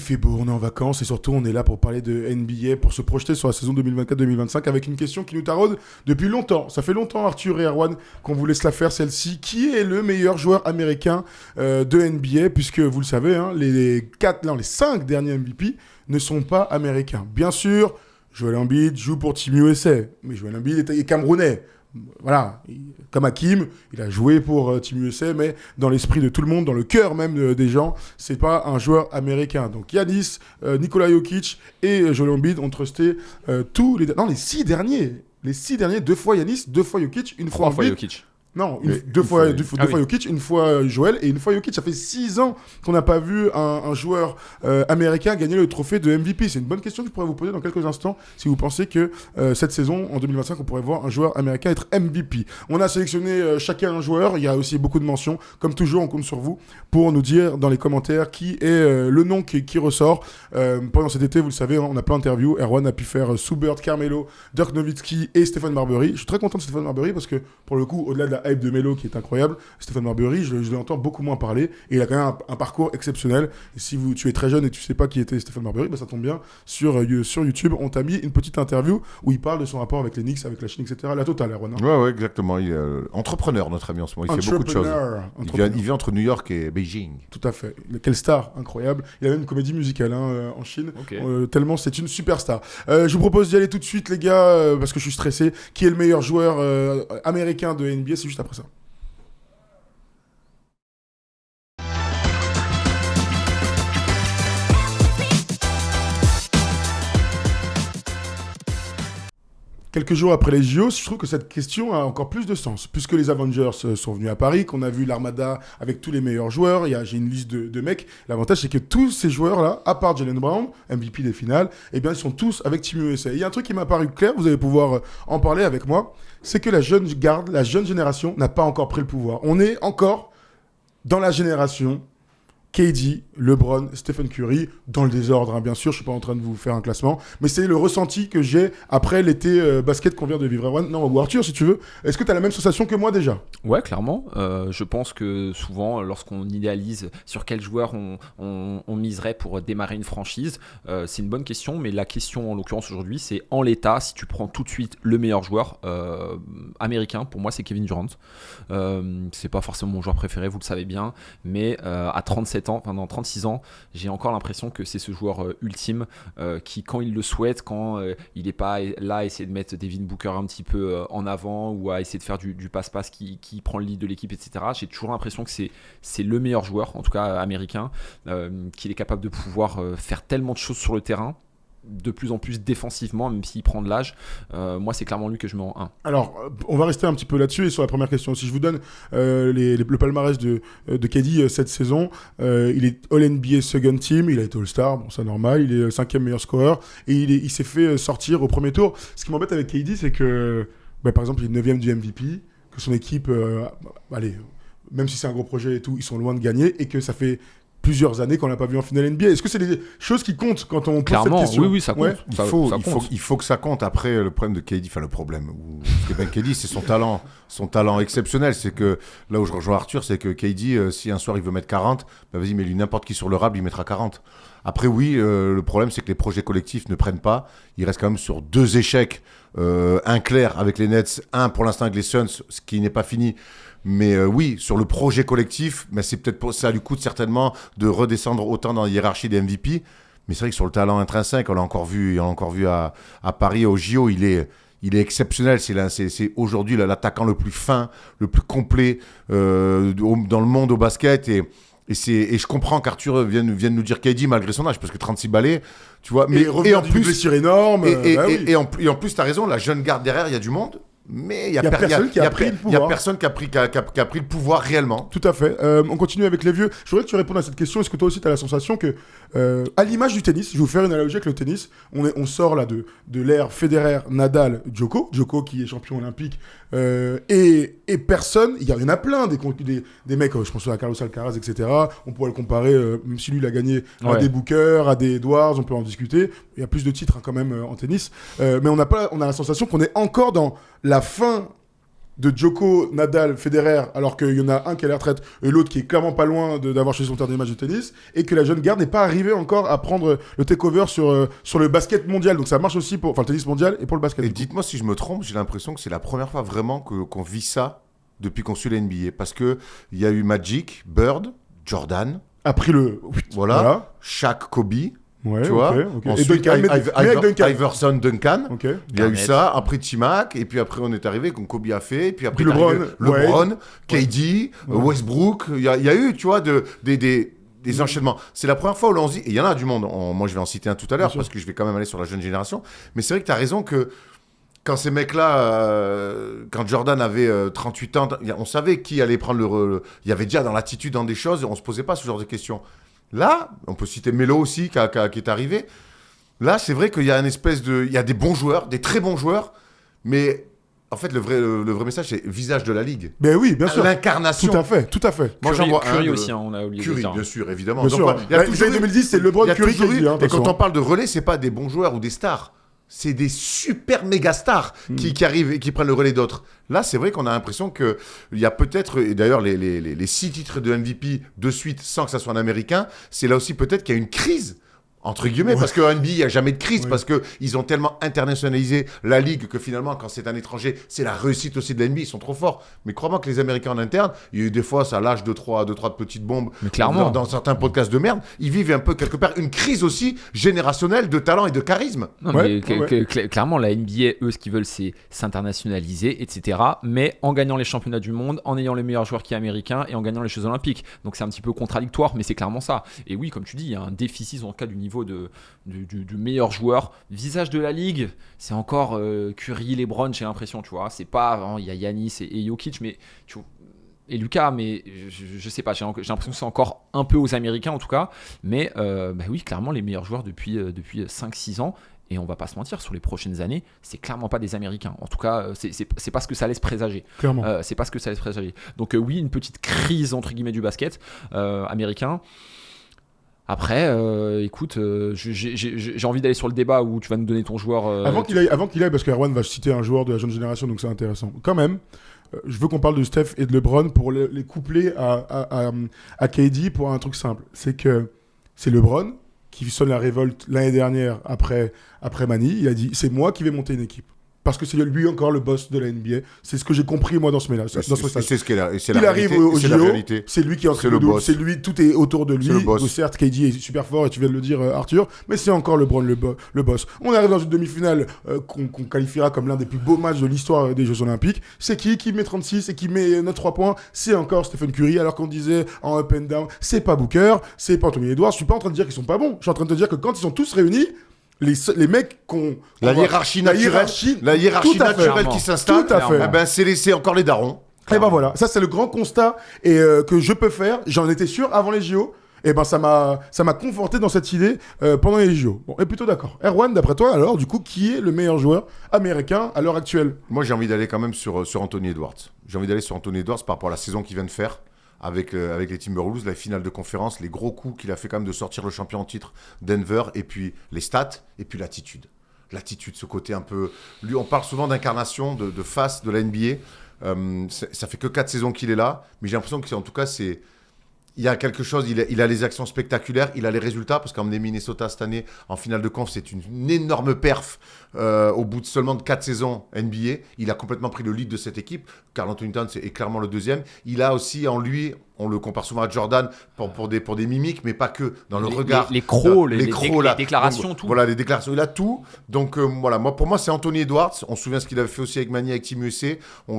fait beau, on est en vacances et surtout on est là pour parler de NBA, pour se projeter sur la saison 2024-2025 avec une question qui nous taraude depuis longtemps. Ça fait longtemps, Arthur et Erwan, qu'on vous laisse la faire celle-ci. Qui est le meilleur joueur américain de NBA? Puisque vous le savez, hein, les 5 derniers MVP ne sont pas américains. Bien sûr, Joel Embiid joue pour Team USA, mais Joel Embiid est camerounais. Voilà, comme Hakim, il a joué pour Team USA, mais dans l'esprit de tout le monde, dans le cœur même des gens, c'est pas un joueur américain. Donc Giannis, Nikola Jokic et Joel Embiid ont trusté les 6 derniers. Les 6 derniers, 2 fois Giannis, 2 fois Jokic, une fois Embiid. Jokic. Non, deux fois Jokic, une fois Joel et une fois Jokic. Ça fait 6 ans qu'on n'a pas vu un joueur américain gagner le trophée de MVP. C'est une bonne question que je pourrais vous poser dans quelques instants si vous pensez que cette saison, en 2025, on pourrait voir un joueur américain être MVP. On a sélectionné chacun un joueur. Il y a aussi beaucoup de mentions. Comme toujours, on compte sur vous pour nous dire dans les commentaires qui est le nom qui ressort. Pendant cet été, vous le savez, on a plein d'interviews. Erwan a pu faire Soubert, Carmelo, Dirk Nowitzki et Stéphane Marbury. Je suis très content de Stéphane Marbury parce que pour le coup, au-delà de la hype de Melo qui est incroyable, Stéphane Marbury, je l'entends beaucoup moins parler et il a quand même un parcours exceptionnel. Et si tu es très jeune et tu sais pas qui était Stéphane Marbury, bah ça tombe bien, sur YouTube, on t'a mis une petite interview où il parle de son rapport avec les Knicks, avec la Chine, etc. La totale, Erwan. Ouais, exactement. Il est entrepreneur, notre ami en ce moment. Il fait beaucoup de choses. Il vit entre New York et Beijing. Tout à fait. Quelle star, incroyable. Il a même une comédie musicale en Chine, okay. Tellement c'est une superstar. Je vous propose d'y aller tout de suite, les gars, parce que je suis stressé. Qui est le meilleur joueur américain de NBA? C'est juste après ça. Quelques jours après les JO, je trouve que cette question a encore plus de sens, puisque les Avengers sont venus à Paris, qu'on a vu l'Armada avec tous les meilleurs joueurs. J'ai une liste de mecs. L'avantage, c'est que tous ces joueurs-là, à part Jaylen Brown, MVP des finales, eh bien, ils sont tous avec Team USA. Il y a un truc qui m'a paru clair, vous allez pouvoir en parler avec moi, c'est que la jeune garde, la jeune génération n'a pas encore pris le pouvoir. On est encore dans la génération KD, LeBron, Stephen Curry, dans le désordre, hein, bien sûr, je ne suis pas en train de vous faire un classement, mais c'est le ressenti que j'ai après l'été basket qu'on vient de vivre. Erwan, non, ou Arthur, si tu veux, est-ce que tu as la même sensation que moi déjà? Ouais, clairement. Je pense que souvent, lorsqu'on idéalise sur quel joueur on miserait pour démarrer une franchise, c'est une bonne question, mais la question en l'occurrence aujourd'hui, c'est en l'état, si tu prends tout de suite le meilleur joueur américain, pour moi c'est Kevin Durant. C'est pas forcément mon joueur préféré, vous le savez bien, mais à 37 ans, dans 36 ans, j'ai encore l'impression que c'est ce joueur ultime qui, quand il le souhaite, quand il n'est pas là à essayer de mettre Devin Booker un petit peu en avant ou à essayer de faire du passe-passe qui prend le lead de l'équipe, etc. J'ai toujours l'impression que c'est le meilleur joueur, en tout cas américain, qu'il est capable de pouvoir faire tellement de choses sur le terrain, de plus en plus défensivement, même s'il prend de l'âge. Moi, c'est clairement lui que je mets en 1. Alors, on va rester un petit peu là-dessus et sur la première question. Si je vous donne le palmarès de KD cette saison, il est All-NBA Second Team, il a été All-Star, bon, c'est normal, il est 5e meilleur scoreur et il s'est fait sortir au premier tour. Ce qui m'embête avec KD, c'est que, par exemple, il est 9e du MVP, que son équipe, même si c'est un gros projet et tout, ils sont loin de gagner et que ça fait plusieurs années qu'on l'a pas vu en finale NBA. Est-ce que c'est des choses qui comptent quand on pose cette question? Oui, ça compte. Ouais. Il faut que ça compte. Après, le problème de KD, KD, c'est son talent exceptionnel. C'est que là où je rejoins Arthur, c'est que KD, si un soir il veut mettre 40, vas-y, mets-lui n'importe qui sur le rable, il mettra 40. Après, oui, le problème, c'est que les projets collectifs ne prennent pas. Il reste quand même sur 2 échecs. Un clair avec les Nets, un pour l'instant avec les Suns, ce qui n'est pas fini. Mais oui, sur le projet collectif, c'est peut-être ça lui coûte certainement de redescendre autant dans la hiérarchie des MVP. Mais c'est vrai que sur le talent intrinsèque, on l'a encore vu à Paris, au JO, il est exceptionnel. C'est aujourd'hui l'attaquant le plus fin, le plus complet dans le monde au basket. Et je comprends qu'Arthur vienne nous dire KD malgré son âge, parce que 36 balais, tu vois. Et en plus, blessure énorme. Et en plus, tu as raison, la jeune garde derrière, il y a du monde. Mais il y a personne qui a pris le pouvoir. Il y a personne qui a pris le pouvoir réellement. Tout à fait. On continue avec les vieux. Je voudrais que tu répondes à cette question. Est-ce que toi aussi, tu as la sensation que, à l'image du tennis, je vais vous faire une analogie avec le tennis, on sort là de l'ère Federer, Nadal, Djoko qui est champion olympique, et personne, il y en a plein, des mecs, je pense à Carlos Alcaraz, etc. On pourrait le comparer, même si lui, il a gagné à des Booker, à des Edwards, on peut en discuter. Il y a plus de titres quand même en tennis. Mais on a la sensation qu'on est encore dans la fin de Djoko, Nadal, Federer, alors qu'il y en a un qui est à la retraite et l'autre qui est clairement pas loin d'avoir chez son dernier match de tennis, et que la jeune garde n'est pas arrivée encore à prendre le takeover sur le basket mondial. Donc ça marche aussi pour le tennis mondial et pour le basket. Et dites-moi si je me trompe, j'ai l'impression que c'est la première fois vraiment qu'on vit ça depuis qu'on suit la NBA. Parce qu'il y a eu Magic, Bird, Jordan. A pris le... Voilà. Shaq, Kobe. Ouais, tu vois. Ensuite, Et Duncan, Duncan. Iverson, Duncan. Okay. Il y a eu ça. Après T-Mac. Et puis après, on est arrivé comme Kobe a fait. Et puis après, LeBron, KD, Westbrook. Il y a eu, tu vois, des enchaînements. C'est la première fois où l'on se dit, et il y en a du monde. Moi, je vais en citer un tout à l'heure parce que je vais quand même aller sur la jeune génération. Mais c'est vrai que tu as raison que quand ces mecs-là, quand Jordan avait 38 ans, on savait qui allait prendre il y avait déjà dans l'attitude, dans des choses, on ne se posait pas ce genre de questions. Là, on peut citer Melo aussi, qui est arrivé. Là, c'est vrai qu'il y a une espèce de... Il y a des bons joueurs, des très bons joueurs, mais en fait, le vrai message, c'est visage de la Ligue. Ben oui, bien sûr. L'incarnation. Tout à fait. Moi, j'en vois Curry aussi, on a oublié Curry, de dire. bien sûr, évidemment. Bien sûr. Il y a toujours 2010, c'est LeBron, Curry, KD. Et quand on parle de relais, c'est pas des bons joueurs ou des stars. C'est des super méga stars qui arrivent et qui prennent le relais d'autres. Là, c'est vrai qu'on a l'impression qu'il y a peut-être, et d'ailleurs les 6 titres de MVP de suite sans que ça soit un Américain, c'est là aussi peut-être qu'il y a une crise, entre guillemets, parce qu'en NBA, il n'y a jamais de crise, parce qu'ils ont tellement internationalisé la Ligue que finalement, quand c'est un étranger, c'est la réussite aussi de la NBA, ils sont trop forts. Mais crois-moi que les Américains en interne, il y a eu des fois, ça lâche 2-3 petites bombes. Mais clairement. Dans certains podcasts de merde, ils vivent un peu quelque part une crise aussi générationnelle de talent et de charisme. Non, mais clairement, la NBA, eux, ce qu'ils veulent, c'est s'internationaliser, etc. Mais en gagnant les championnats du monde, en ayant les meilleurs joueurs qui sont américains et en gagnant les Jeux Olympiques. Donc c'est un petit peu contradictoire, mais c'est clairement ça. Et oui, comme tu dis, il y a un déficit en tout cas du niveau du meilleur joueur. Visage de la ligue, c'est encore Curry, LeBron, j'ai l'impression, tu vois. C'est pas, il y a Giannis et Jokic, mais et Lucas, mais je sais pas, j'ai l'impression que c'est encore un peu aux Américains en tout cas. Mais oui, clairement, les meilleurs joueurs depuis 5-6 ans. Et on va pas se mentir, sur les prochaines années, c'est clairement pas des Américains. En tout cas, c'est pas ce que ça laisse présager. Clairement. C'est pas ce que ça laisse présager. Donc oui, une petite crise entre guillemets du basket américain. Après, écoute, j'ai envie d'aller sur le débat où tu vas nous donner ton joueur. Avant qu'il aille, parce qu'Erwan va citer un joueur de la jeune génération, donc c'est intéressant. Quand même, je veux qu'on parle de Steph et de LeBron pour les coupler à KD pour un truc simple. C'est que c'est LeBron qui sonne la révolte l'année dernière après Mani. Il a dit, c'est moi qui vais monter une équipe. Parce que c'est lui encore le boss de la NBA. C'est ce que j'ai compris moi dans ce message. C'est ce qu'il a. Il arrive au JO, c'est lui qui est en train de boss. C'est lui, tout est autour de lui. Certes, KD est super fort et tu viens de le dire, Arthur, mais c'est encore LeBron le boss. On arrive dans une demi-finale qu'on qualifiera comme l'un des plus beaux matchs de l'histoire des Jeux Olympiques. C'est qui met 36 et qui met 3 points? C'est encore Stephen Curry, alors qu'on disait en up and down, c'est pas Booker, c'est pas Anthony Edwards. Je suis pas en train de dire qu'ils sont pas bons. Je suis en train de te dire que quand ils sont tous réunis, les mecs la hiérarchie naturelle qui s'installe, c'est encore les darons. Et ben voilà, ça c'est le grand constat que je peux faire. J'en étais sûr avant les JO. Et ben ça m'a conforté dans cette idée pendant les JO. Bon, et plutôt d'accord. Erwan, d'après toi, alors du coup, qui est le meilleur joueur américain à l'heure actuelle? Moi, j'ai envie d'aller quand même sur Anthony Edwards. J'ai envie d'aller sur Anthony Edwards par rapport à la saison qu'il vient de faire. Avec les Timberwolves, la finale de conférence, les gros coups qu'il a fait quand même de sortir le champion en titre Denver, et puis les stats, et puis l'attitude. L'attitude, ce côté un peu... Lui, on parle souvent d'incarnation, de face de la NBA. Ça fait que 4 saisons qu'il est là, mais j'ai l'impression que en tout cas, c'est... Il y a quelque chose, il a les actions spectaculaires, il a les résultats, parce qu'emmener Minnesota cette année en finale de conf, c'est une énorme perf au bout de seulement 4 saisons NBA. Il a complètement pris le lead de cette équipe. Karl Anthony Towns est clairement le deuxième. Il a aussi en lui, on le compare souvent à Jordan pour des mimiques, mais pas que, dans le regard. Les déclarations, donc, tout. Voilà, les déclarations, il a tout. Donc voilà, pour moi, c'est Anthony Edwards. On se souvient ce qu'il avait fait aussi avec Mani, avec Team USA.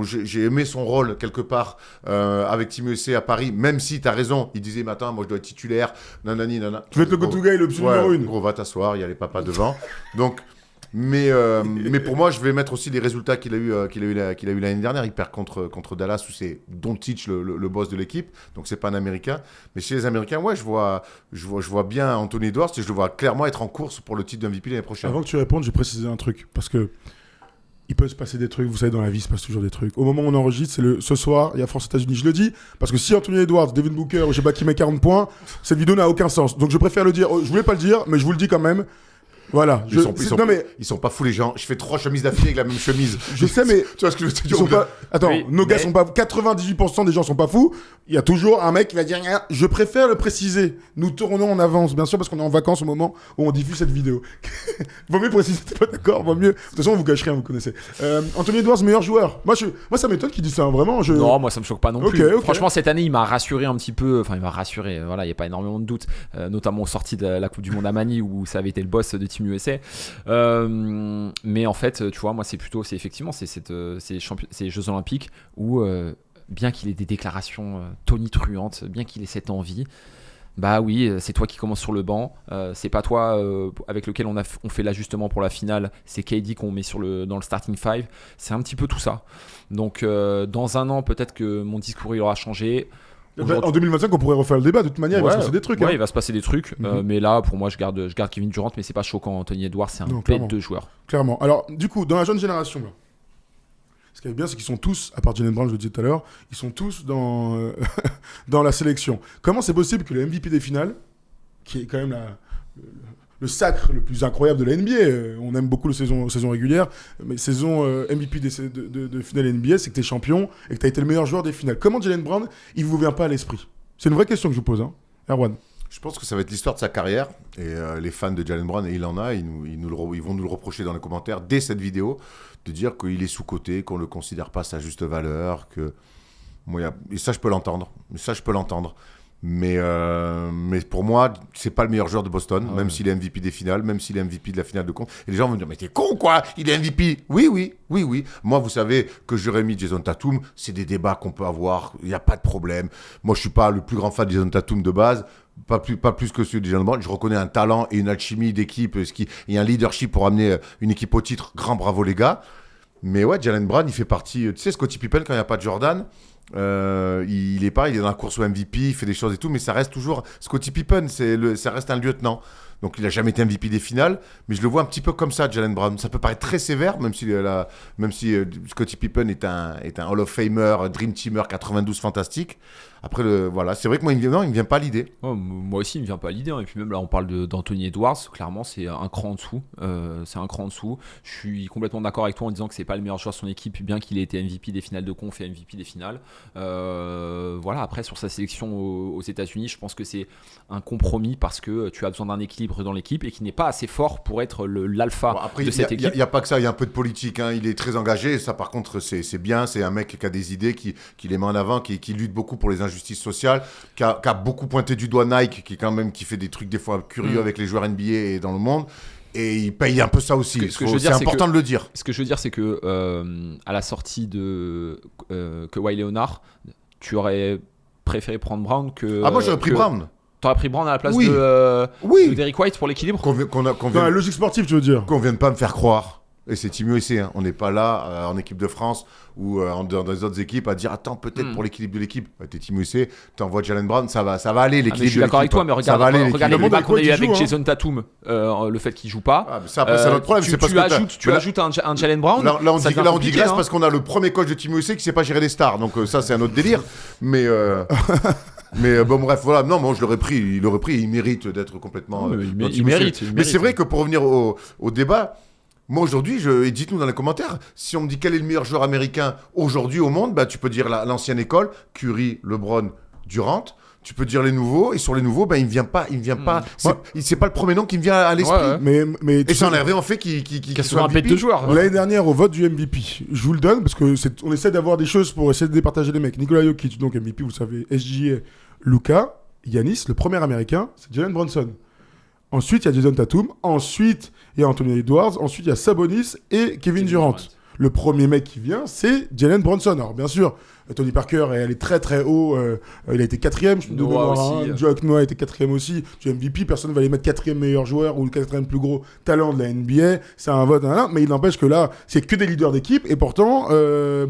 J'ai aimé son rôle quelque part avec Team USA à Paris, même si tu as raison. Il disait, mais attends, moi je dois être titulaire, nanani, nanana. Tu veux être le go-to guy, l'option numéro 1. Gros, va t'asseoir, il y a les papas devant. Donc, mais pour moi, je vais mettre aussi les résultats qu'il a eu l'année dernière. Il perd contre Dallas, où c'est Doncic le boss de l'équipe, donc c'est pas un Américain. Mais chez les Américains, ouais, je vois bien Anthony Edwards et je le vois clairement être en course pour le titre de MVP l'année prochaine. Avant que tu répondes, je vais préciser un truc, parce que il peut se passer des trucs, vous savez, dans la vie, il se passe toujours des trucs. Au moment où on enregistre, ce soir, il y a France-États-Unis. Je le dis, parce que si Anthony Edwards, Devin Booker, ou je sais pas qui met 40 points, cette vidéo n'a aucun sens. Donc je préfère le dire. Je voulais pas le dire, mais je vous le dis quand même. Voilà. Ils sont pas fous les gens. Je fais 3 chemises d'affilée avec la même chemise. Je sais, mais tu vois ce que je veux te ils dire? sont pas... Attends, nos gars sont pas... 98% des gens sont pas fous. Il y a toujours un mec qui va dire « Je préfère le préciser. Nous tournons en avance. » Bien sûr, parce qu'on est en vacances au moment où on diffuse cette vidéo. Vaut mieux préciser, t'es pas d'accord? Vaut mieux... De toute façon, on vous cache rien, vous connaissez. Anthony Edwards, meilleur joueur. Moi, ça m'étonne qu'il dise ça, vraiment. Non, moi, ça me choque pas non plus. Ok. Franchement, cette année, il m'a rassuré un petit peu. Enfin, il m'a rassuré. Voilà, il n'y a pas énormément de doutes. Notamment aux sorties de la Coupe du Monde à Manille, où ça avait été le boss de Team USA. Mais en fait, tu vois, moi, c'est effectivement ces Jeux Olympiques où, bien qu'il ait des déclarations tonitruantes, bien qu'il ait cette envie, bah oui, c'est toi qui commences sur le banc, c'est pas toi avec lequel on fait l'ajustement pour la finale, c'est KD qu'on met dans le starting five, c'est un petit peu tout ça. Donc dans un an, peut-être que mon discours il aura changé. En 2025, on pourrait refaire le débat. De toute manière, il va se passer des trucs. Ouais, il va se passer des trucs. Mais là, pour moi, je garde Kevin Durant, mais c'est pas choquant. Anthony Edwards, c'est un bête de joueur. Clairement. Alors, du coup, dans la jeune génération, là, ce qui est bien, c'est qu'ils sont tous, à part Jaylen Brown, je le disais tout à l'heure, ils sont tous dans, dans la sélection. Comment c'est possible que le MVP des finales, qui est quand même le sacre le plus incroyable de la NBA, on aime beaucoup la saison régulière, mais saison MVP de finale NBA, c'est que tu es champion et que tu as été le meilleur joueur des finales. Comment Jaylen Brown, il ne vous vient pas à l'esprit? C'est une vraie question que je vous pose, hein. Erwan. Je pense que ça va être l'histoire de sa carrière. Et les fans de Jaylen Brown, et il en a, ils vont nous le reprocher dans les commentaires dès cette vidéo, de dire qu'il est sous-coté, qu'on ne le considère pas à sa juste valeur. Et ça, je peux l'entendre. Mais pour moi, c'est pas le meilleur joueur de Boston, même s'il est MVP des finales, même s'il est MVP de la finale de conf. Et les gens vont me dire, mais t'es con quoi, il est MVP. Oui. Moi, vous savez que j'aurais mis Jason Tatum, c'est des débats qu'on peut avoir, il n'y a pas de problème. Moi, je suis pas le plus grand fan de Jason Tatum de base. Pas plus que celui de Jaylen Brown. Je reconnais un talent et une alchimie d'équipe et un leadership pour amener une équipe au titre. Grand bravo les gars. Mais ouais, Jaylen Brown, il fait partie... Tu sais, Scottie Pippen, quand il n'y a pas de Jordan, il est dans la course au MVP, il fait des choses et tout, mais ça reste toujours... Scottie Pippen, ça reste un lieutenant. Donc il n'a jamais été MVP des finales, mais je le vois un petit peu comme ça, Jaylen Brown. Ça peut paraître très sévère, même si Scottie Pippen est un Hall of Famer, Dream Teamer 92 fantastique. Après, voilà, c'est vrai que moi, il me vient pas à l'idée. Oh, moi aussi, il me vient pas à l'idée. Hein. Et puis même là, on parle d'Anthony Edwards. Clairement, c'est un cran en dessous. Je suis complètement d'accord avec toi en disant que c'est pas le meilleur joueur de son équipe, bien qu'il ait été MVP des finales de conf et MVP des finales. Voilà. Après, sur sa sélection aux États-Unis, je pense que c'est un compromis parce que tu as besoin d'un équilibre dans l'équipe et qui n'est pas assez fort pour être l'alpha de cette équipe. Il y a pas que ça. Il y a un peu de politique. Hein. Il est très engagé. Ça, par contre, c'est bien. C'est un mec qui a des idées, qui les met en avant, qui lutte beaucoup pour les injustice sociale, qui a beaucoup pointé du doigt Nike, qui fait des trucs des fois curieux avec les joueurs NBA et dans le monde, et il paye un peu ça aussi. C'est important de le dire. Ce que je veux dire, c'est que à la sortie de Kawhi Leonard, tu aurais préféré prendre Brown que... moi j'aurais pris Brown. T'aurais pris Brown à la place de Derrick White pour l'équilibre. Dans la logique sportive, tu veux dire. Qu'on vienne pas me faire croire. Et c'est Team USA, hein. On n'est pas là en équipe de France ou dans les autres équipes à dire attends peut-être pour l'équilibre de l'équipe. T'es Team USA, t'envoies Jaylen Brown, ça va aller l'équilibre. Je suis d'accord avec toi, mais regarde les débats qu'on a eu avec Jason Tatum, le fait qu'il joue pas. Ça après c'est notre problème. Tu ajoutes un Jaylen Brown. Là on digresse parce qu'on a le premier coach de Team USA qui sait pas gérer les stars, donc ça c'est un autre délire. Mais bon bref voilà, non moi je l'aurais pris, il mérite d'être complètement. Il mérite. Mais c'est vrai que pour revenir au débat. Moi aujourd'hui, et dites-nous dans les commentaires, si on me dit quel est le meilleur joueur américain aujourd'hui au monde, bah, tu peux dire l'ancienne école, Curry, LeBron, Durant. Tu peux dire les nouveaux, et sur les nouveaux, bah, il ne vient pas. C'est pas le premier nom qui me vient à l'esprit. Ouais. Mais et ça enlèverait en fait qu'il soit un bête de joueur. L'année dernière, au vote du MVP, je vous le donne parce que on essaie d'avoir des choses pour essayer de départager les mecs. Nikola Jokic, donc MVP, vous savez, SGA, Luka, Giannis, le premier américain, c'est Jalen Brunson. Ensuite, il y a Jason Tatum. Ensuite, il y a Anthony Edwards. Ensuite, il y a Sabonis et Kevin Durant. Le premier mec qui vient, c'est Jalen Brunson. Alors, bien sûr, Tony Parker, elle est très très haut. Il a été 4e. Joe Noah a été 4e aussi. Du MVP, personne ne va les mettre 4e meilleur joueur ou le 4e plus gros talent de la NBA. C'est un vote, mais il n'empêche que là, c'est que des leaders d'équipe. Et pourtant,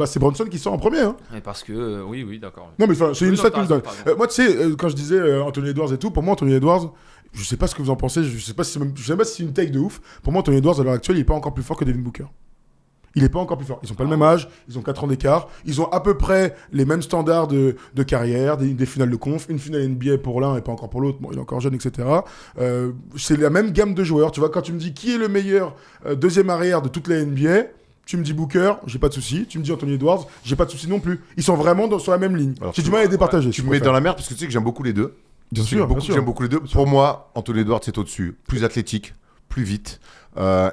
c'est Brunson qui sort en premier. Hein. Et parce que, oui, d'accord. Non, mais c'est une stat que je donne. Moi, tu sais, quand je disais Anthony Edwards et tout, pour moi, Anthony Edwards, je sais pas ce que vous en pensez. Je sais pas si c'est une take de ouf. Pour moi, Anthony Edwards, à l'heure actuelle, il est pas encore plus fort que Devin Booker. Il n'est pas encore plus fort. Ils n'ont pas le même âge, ils ont 4 ans d'écart, ils ont à peu près les mêmes standards de carrière, des finales de conf, une finale NBA pour l'un et pas encore pour l'autre, bon, il est encore jeune, etc. C'est la même gamme de joueurs. Tu vois, quand tu me dis qui est le meilleur deuxième arrière de toute la NBA, tu me dis Booker, j'ai pas de souci. Tu me dis Anthony Edwards, j'ai pas de souci non plus. Ils sont vraiment sur la même ligne. Alors, j'ai du mal à les départager. Tu me mets dans la merde parce que tu sais que j'aime beaucoup les deux. Bien sûr. J'aime beaucoup les deux. Pour moi, Anthony Edwards c'est au-dessus. Plus athlétique, plus vite.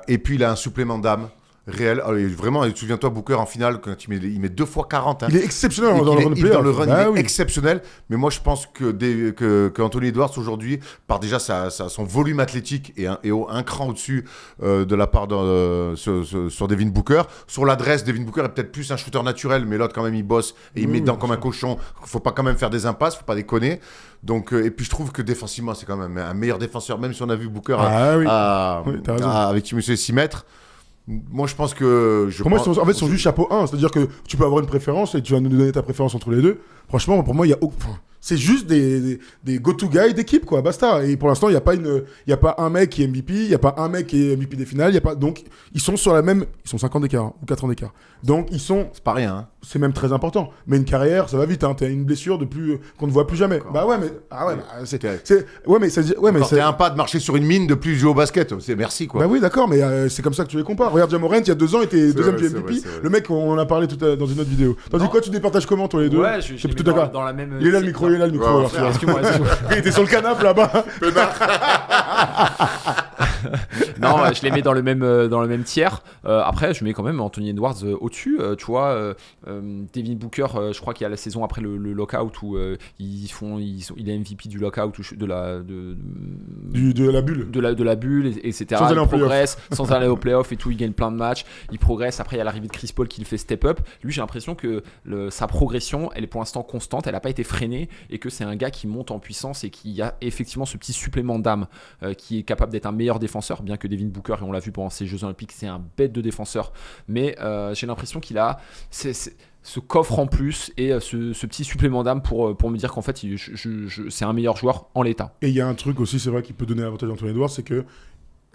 Et puis il a un supplément d'âme réel. Vraiment, souviens-toi, Booker en finale, quand il met 2 fois 40. Hein. Il est exceptionnel dans le run. Dans le run, il est exceptionnel. Mais moi, je pense que Anthony Edwards aujourd'hui, par déjà son volume athlétique et un cran au-dessus de la part sur Devin Booker. Sur l'adresse, Devin Booker est peut-être plus un shooter naturel, mais l'autre, quand même, il bosse et il met dedans comme un cochon. Faut pas quand même faire des impasses, faut pas déconner. Donc, et puis je trouve que défensivement, c'est quand même un meilleur défenseur, même si on a vu Booker avec Timothée 6 mètres. Moi, je pense que... Pour moi, en fait, ils sont juste chapeau 1. C'est-à-dire que tu peux avoir une préférence et tu vas nous donner ta préférence entre les deux. Franchement, pour moi, il y a... c'est juste des go-to guys d'équipe, quoi. Basta. Et pour l'instant, il n'y a pas un mec qui est MVP, il n'y a pas un mec qui est MVP des finales. Donc, ils sont sur la même... Ils sont 5 ans d'écart ou 4 ans d'écart. Donc, ils sont... C'est pas rien, hein. C'est même très important. Mais une carrière, ça va vite. Hein. T'as une blessure qu'on ne voit plus jamais. Bah ouais, mais... C'est un pas de marcher sur une mine de plus jouer au basket. C'est merci, quoi. Bah oui, d'accord, mais c'est comme ça que tu les compares. Regarde, Ja Morant, il y a 2 ans, il était deuxième du MVP. Le mec, on en a parlé dans une autre vidéo. Tandis quoi, tu départages comment, toi, les deux? Ouais, je suis plutôt d'accord. Dans la même... Il est là le micro, Excuse-moi. Il était sur le canapé là-bas. Non, je les mets dans le même tiers. Après, je mets quand même Anthony Edwards au-dessus. Tu vois, Devin Booker, je crois qu'il y a la saison après le lockout où il est MVP du lockout de la bulle. De la bulle, etc. Il progresse sans aller au playoff et tout. Il gagne plein de matchs. Il progresse. Après, il y a l'arrivée de Chris Paul qui le fait step up. Lui, j'ai l'impression que sa progression, elle est pour l'instant constante. Elle n'a pas été freinée et que c'est un gars qui monte en puissance et qui a effectivement ce petit supplément d'âme qui est capable d'être un meilleur défenseur, bien que Devin Booker, et on l'a vu pendant ces Jeux Olympiques, c'est un bête de défenseur. Mais j'ai l'impression qu'il a ce coffre en plus et ce petit supplément d'âme pour me dire qu'en fait, c'est un meilleur joueur en l'état. Et il y a un truc aussi, c'est vrai, qui peut donner l'avantage d'Anthony Edwards, c'est que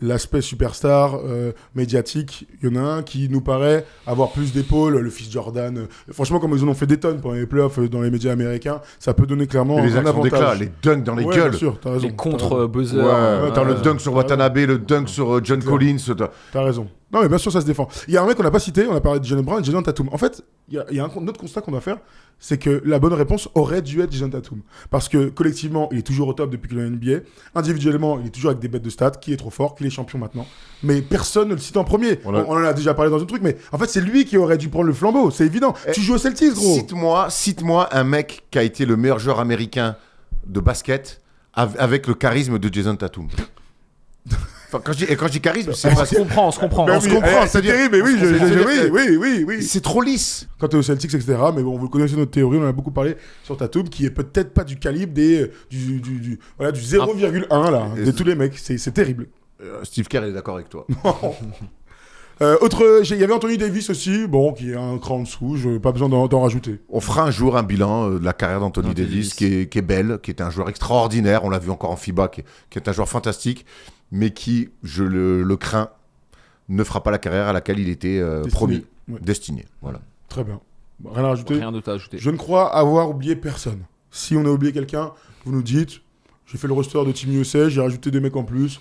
l'aspect superstar médiatique, il y en a un qui nous paraît avoir plus d'épaules, le fils Jordan. Franchement, comme ils en ont fait des tonnes pendant les playoffs dans les médias américains, ça peut donner clairement un avantage. Les dunks dans les gueules. Bien sûr, t'as raison. Les contre-buzzers. T'as le dunk sur Watanabe, le dunk sur John Collins. T'as raison. Non, mais bien sûr, ça se défend. Il y a un mec qu'on n'a pas cité, on a parlé de Jaylen Brown et Jason Tatum. En fait, il y a un autre constat qu'on doit faire, c'est que la bonne réponse aurait dû être Jason Tatum. Parce que collectivement, il est toujours au top depuis qu'il est en NBA. Individuellement, il est toujours avec des bêtes de stats, qui est trop fort, qui est champion maintenant. Mais personne ne le cite en premier. On en a déjà parlé dans un truc, mais en fait, c'est lui qui aurait dû prendre le flambeau, c'est évident. Tu joues au Celtics, gros. Cite-moi un mec qui a été le meilleur joueur américain de basket avec le charisme de Jason Tatum. Enfin, quand je dis charisme, c'est on se comprend. C'est terrible, mais oui. C'est trop lisse. Quand t'es au Celtics, etc. Mais bon, vous connaissez notre théorie, on en a beaucoup parlé sur Tatum, qui est peut-être pas du calibre du 0,1 là, de tous les mecs. C'est terrible. Steve Kerr est d'accord avec toi. Il y avait Anthony Davis aussi, qui est un cran en dessous, je n'ai pas besoin d'en rajouter. On fera un jour un bilan de la carrière d'Anthony Davis qui est belle, qui est un joueur extraordinaire, on l'a vu encore en FIBA, qui est un joueur fantastique, mais qui, je le crains, ne fera pas la carrière à laquelle il était promis, destiné. Voilà. Très bien. Rien à rajouter. Rien d'autre à ajouter. Je ne crois avoir oublié personne. Si on a oublié quelqu'un, vous nous dites, j'ai fait le roster de Team USA, j'ai rajouté des mecs en plus.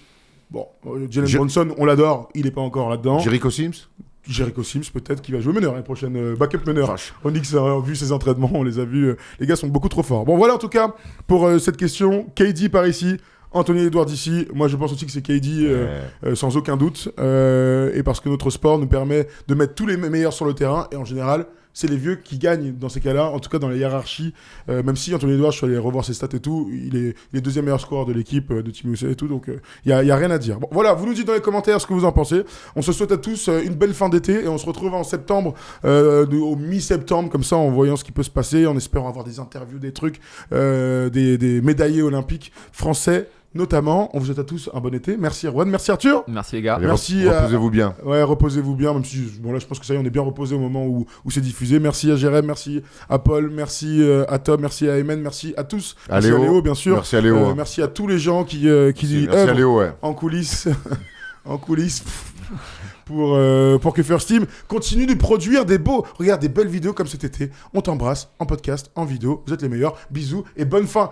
Bon, Jalen Brunson, on l'adore, il n'est pas encore là-dedans. Jericho Sims, peut-être, qui va jouer meneur l'année prochaine, backup meneur. Onyx a vu ses entraînements, on les a vus. Les gars sont beaucoup trop forts. Bon, voilà en tout cas pour cette question. KD par ici, Anthony Edwards ici. Moi, je pense aussi que c'est KD sans aucun doute. Et parce que notre sport nous permet de mettre tous les meilleurs sur le terrain. Et en général, c'est les vieux qui gagnent dans ces cas-là, en tout cas dans les hiérarchies. Même si Anthony Edwards, je suis allé revoir ses stats et tout, il est deuxième meilleur scoreur de l'équipe de Team USA et tout, donc il y a rien à dire. Bon, voilà, vous nous dites dans les commentaires ce que vous en pensez. On se souhaite à tous une belle fin d'été et on se retrouve en septembre, au mi-septembre, comme ça, en voyant ce qui peut se passer, en espérant avoir des interviews, des trucs, des médaillés olympiques français. Notamment, on vous souhaite à tous un bon été. Merci Erwan, merci Arthur. Merci les gars. Merci. Reposez-vous bien. Ouais, reposez-vous bien. Même si, bon là, je pense que ça y est, on est bien reposé au moment où c'est diffusé. Merci à Jérém, merci à Paul, merci à Tom, merci à Ayman, merci à tous. Merci à Léo, bien sûr. Merci à Léo. Merci à tous les gens qui œuvrent Léo, en coulisses. En coulisses. pour que First Team continue de produire des belles vidéos comme cet été. On t'embrasse en podcast, en vidéo. Vous êtes les meilleurs. Bisous et bonne fin.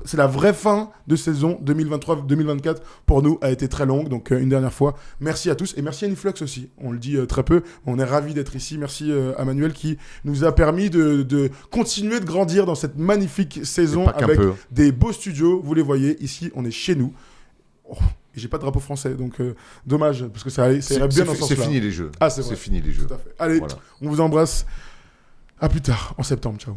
C'est la vraie fin de saison 2023-2024 pour nous a été très longue. Donc une dernière fois, merci à tous et merci à Influx aussi. On le dit très peu. On est ravis d'être ici. Merci à Manuel qui nous a permis de continuer de grandir dans cette magnifique saison avec des beaux studios. Vous les voyez ici, on est chez nous. Oh, et j'ai pas de drapeau français, donc dommage, parce que ça irait bien dans ce sens-là. C'est fini les jeux. Ah, c'est vrai. C'est fini les jeux. Tout à fait. Allez, on vous embrasse. À plus tard, en septembre. Ciao.